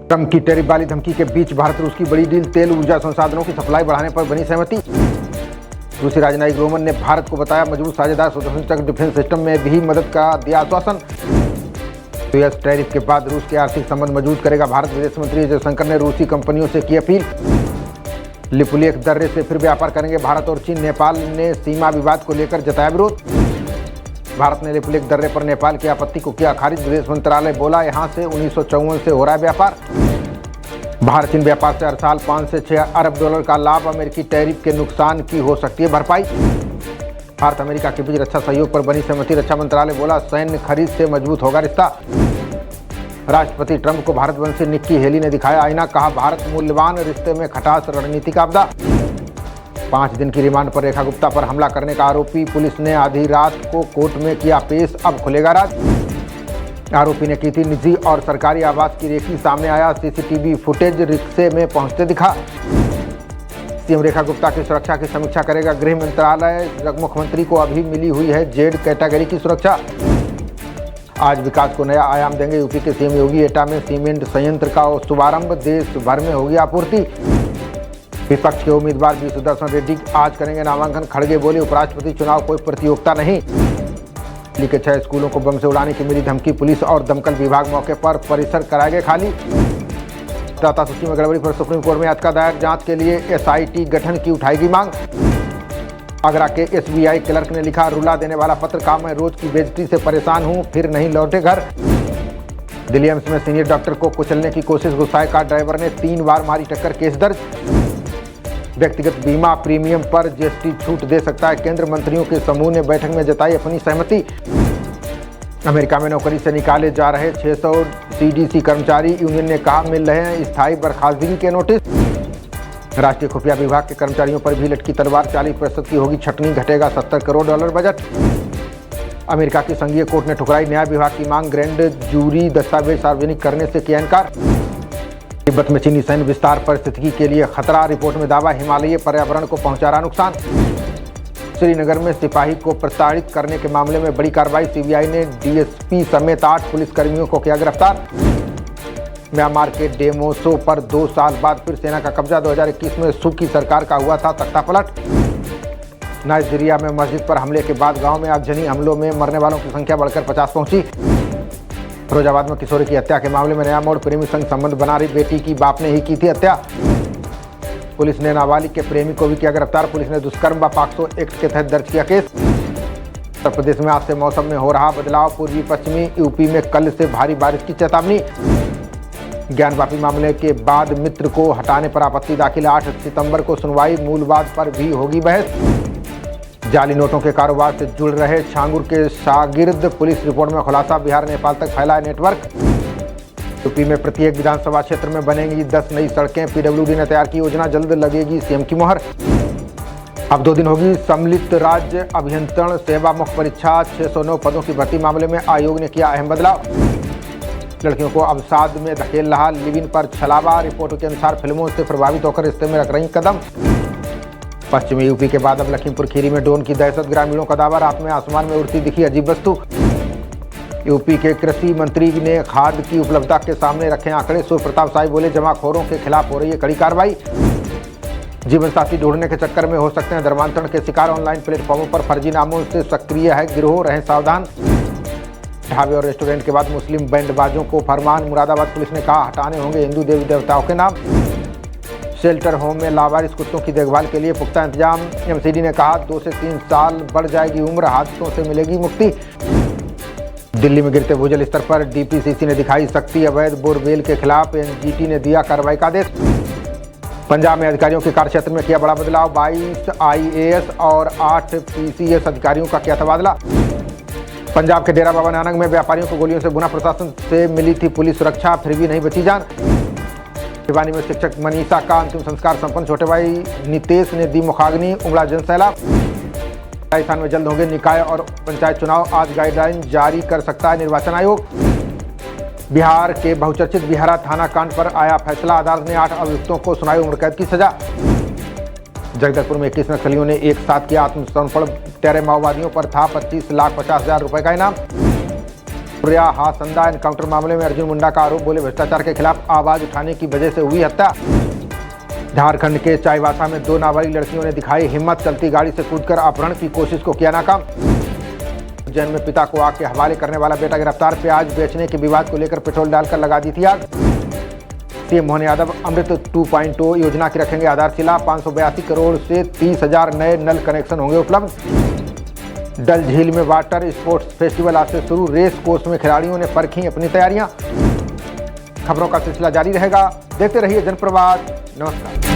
Trump की tariff वाली धमकी के बीच भारत रूस की बड़ी डील, तेल ऊर्जा संसाधनों की सप्लाई बढ़ाने पर बनी सहमति। रूसी राजनयिक रोमन ने भारत को बताया मजबूत साझेदार, स्वतंत्र डिफेंस सिस्टम में भी मदद का दिया आश्वासन। यूएस टैरिफ के बाद रूस के आर्थिक संबंध मजबूत करेगा भारत, विदेश मंत्री जयशंकर ने रूसी कंपनियों से की अपील। लिपुलेख दर्रे से फिर व्यापार करेंगे भारत और चीन, नेपाल ने सीमा विवाद को लेकर जताया विरोध। भारत ने लिपुलेख दर्रे पर नेपाल की आपत्ति को किया खारिज, विदेश मंत्रालय बोला यहां से 1954 से हो रहा है व्यापार। भारत चीन व्यापार से हर साल 5 से 6 अरब डॉलर का लाभ, अमेरिकी टैरिफ के नुकसान की हो सकती है भरपाई। भारत अमेरिका के बीच रक्षा सहयोग पर बनी सहमति, रक्षा मंत्रालय बोला सैन्य खरीद से मजबूत होगा रिश्ता। राष्ट्रपति ट्रंप को भारतवंशी निक्की हेली ने दिखाया आईना, कहा भारत मूल्यवान, रिश्ते में खटास रणनीतिक आपदा। 5 दिन की रिमांड पर रेखा गुप्ता पर हमला करने का आरोपी पुलिस ने आधी रात को कोर्ट में किया पेश, अब खुलेगा राज। आरोपी ने की थी निजी और सरकारी आवास की रेकी, सामने आया सीसीटीवी फुटेज, रिक्शे में पहुंचते दिखा। सीएम रेखा गुप्ता की सुरक्षा की समीक्षा करेगा गृह मंत्रालय, मुख्यमंत्री को अभी मिली हुई है जेड कैटेगरी की सुरक्षा। आज विकास को नया आयाम देंगे यूपी के सीएम योगी, एटा में सीमेंट संयंत्र का शुभारंभ, देश भर में होगी आपूर्ति। विपक्ष के उम्मीदवार बी सुदर्शन रेड्डी आज करेंगे नामांकन, खड़गे बोले उपराष्ट्रपति चुनाव कोई प्रतियोगिता नहीं। दिल्ली के 6 स्कूलों को बम से उड़ाने की मिली धमकी, पुलिस और दमकल विभाग मौके पर परिसर कराएंगे खाली। मतदाता सूची में गड़बड़ी पर सुप्रीम कोर्ट में याचिका दायर, जांच के लिए एसआईटी गठन की उठाएगी मांग। आगरा के एसबीआई क्लर्क ने लिखा रुला देने वाला पत्र, कहा मैं रोज की बेइज्जती से परेशान हूं, फिर नहीं लौटे घर। दिल्ली एम्स में सीनियर डॉक्टर को कुचलने की कोशिश, गुस्साए कार ड्राइवर ने 3 बार मारी टक्कर, केस दर्ज। व्यक्तिगत बीमा प्रीमियम पर जीएसटी छूट दे सकता है केंद्र, मंत्रियों के समूह ने बैठक में जताई अपनी सहमति। अमेरिका में नौकरी से निकाले जा रहे 600 सीडीसी कर्मचारी, यूनियन ने कहा मिल रहे हैं स्थायी बर्खास्तगी के नोटिस। राष्ट्रीय खुफिया विभाग के कर्मचारियों पर भी लटकी तलवार, 40% की होगी छटनी, घटेगा $70 करोड़ बजट। अमेरिका की संघीय कोर्ट ने ठुकराई न्याय विभाग की मांग, ग्रैंड जूरी दस्तावेज सार्वजनिक करने से किया इनकार। तिब्बत में चीनी सैन्य विस्तार परिस्थिति के लिए खतरा, रिपोर्ट में दावा हिमालयी पर्यावरण को पहुंचा रहा नुकसान। श्रीनगर में सिपाही को प्रताड़ित करने के मामले में बड़ी कार्रवाई, सीबीआई ने डीएसपी समेत 8 पुलिसकर्मियों को किया गिरफ्तार। म्यांमार के डेमोसो पर 2 साल बाद फिर सेना का कब्जा, 2021 में सू की सरकार का हुआ था तख्तापलट। नाइजीरिया में मस्जिद पर हमले के बाद गांव में आगजनी हमलों में मरने वालों की संख्या बढ़कर 50 पहुंची। फिरोजाबाद में किशोरी की हत्या के मामले में नया मोड़, प्रेमी संग संबंध बना रही बेटी की बाप ने ही की थी हत्या। पुलिस ने नाबालिग के प्रेमी को भी किया गिरफ्तार, पुलिस ने दुष्कर्म व पॉक्सो एक्ट के तहत दर्ज किया केस। उत्तर प्रदेश में आज से मौसम में हो रहा बदलाव, पूर्वी पश्चिमी यूपी में कल से भारी बारिश की चेतावनी। ज्ञानवापी मामले के बाद मित्र को हटाने पर आपत्ति दाखिल, 8 सितंबर को सुनवाई, मूलवाद पर भी होगी बहस। जाली नोटों के कारोबार से जुड़ रहे छांगुर के शागिर्द, पुलिस रिपोर्ट में खुलासा, बिहार नेपाल तक फैला है नेटवर्क। यूपी में प्रत्येक विधानसभा क्षेत्र में बनेंगी 10 नई सड़कें, पीडब्ल्यूडी ने तैयार की योजना, जल्द लगेगी सीएम की मोहर। अब 2 दिन होगी सम्मिलित राज्य अभियंत्रण सेवा मुख्य परीक्षा, 609 पदों की भर्ती मामले में आयोग ने किया अहम बदलाव। लड़कियों को अवसाद में धकेल रहा लिव इन पर छलावा, रिपोर्टों के अनुसार फिल्मों से प्रभावित होकर रिश्ते में रख रही कदम। पश्चिमी यूपी के बाद अब लखीमपुर खीरी में ड्रोन की दहशत, ग्रामीणों का दावा रात में आसमान में उड़ती दिखी अजीब वस्तु। यूपी के कृषि मंत्री ने खाद की उपलब्धता के सामने रखे आंकड़े, सूर्य प्रताप शाही बोले जमाखोरों के खिलाफ हो रही है कड़ी कार्रवाई। जीवन साथी ढूंढने के चक्कर में हो सकते हैं धर्मांतरण के शिकार, ऑनलाइन प्लेटफॉर्मों पर फर्जी नामों से सक्रिय है गिरोह, रहें सावधान। ढाबे और रेस्टोरेंट के बाद मुस्लिम बैंडबाजों को फरमान, मुरादाबाद पुलिस ने कहा हटाने होंगे हिंदू देवी देवताओं के नाम। शेल्टर होम में लावारिस कुत्तों की देखभाल के लिए पुख्ता इंतजाम, एमसीडी ने कहा 2 से 3 साल बढ़ जाएगी उम्र, हादसों से मिलेगी मुक्ति। दिल्ली में गिरते भूजल स्तर पर डीपीसीसी ने दिखाई सख्ती, अवैध बोरवेल के खिलाफ एनजीटी ने दिया कार्रवाई का आदेश। पंजाब में अधिकारियों के कार्यक्षेत्र में किया बड़ा बदलाव, 22 आईएएस और 8 पीसीएस अधिकारियों का किया तबादला। पंजाब के डेरा बाबा नानक में व्यापारियों को गोलियों से भुना, प्रशासन से मिली थी पुलिस सुरक्षा, फिर भी नहीं बची जान। भिवानी में शिक्षक मनीषा का अंतिम संस्कार संपन्न, छोटे भाई नितेश ने दी मुखाग्नि, उमड़ा जन सैलाब। राजस्थान में जल्द होंगे निकाय और पंचायत चुनाव, आज गाइडलाइन जारी कर सकता है निर्वाचन आयोग। बिहार के बहुचर्चित बिहारा थाना कांड पर आया फैसला, अदालत ने 8 अभियुक्तों को सुनाई उम्र कैद की सजा। जगदलपुर में 21 नक्सलियों ने एक साथ किया आत्मसमर्पण, टेरे माओवादियों पर था 25,50,000 रुपए का इनाम। हासंदा एनकाउंटर मामले में अर्जुन मुंडा का आरोप, बोले भ्रष्टाचार के खिलाफ आवाज उठाने की वजह से हुई हत्या। झारखंड के चाईबासा में 2 नाबालिग लड़कियों ने दिखाई हिम्मत, चलती गाड़ी से कूदकर अपहरण की कोशिश को किया नाकाम। उज्जैन में पिता को आग के हवाले करने वाला बेटा गिरफ्तार, प्याज बेचने के विवाद को लेकर पेट्रोल डालकर लगा दी थी आग। सीएम मोहन यादव अमृत 2.0 योजना की रखेंगे आधारशिला, 582 करोड़ से 30,000 नए नल कनेक्शन होंगे उपलब्ध। डल झील में वाटर स्पोर्ट्स फेस्टिवल आज से शुरू, रेस कोर्स में खिलाड़ियों ने परखी अपनी तैयारियां। खबरों का सिलसिला जारी रहेगा, देखते रहिए जनप्रवाद। नमस्कार।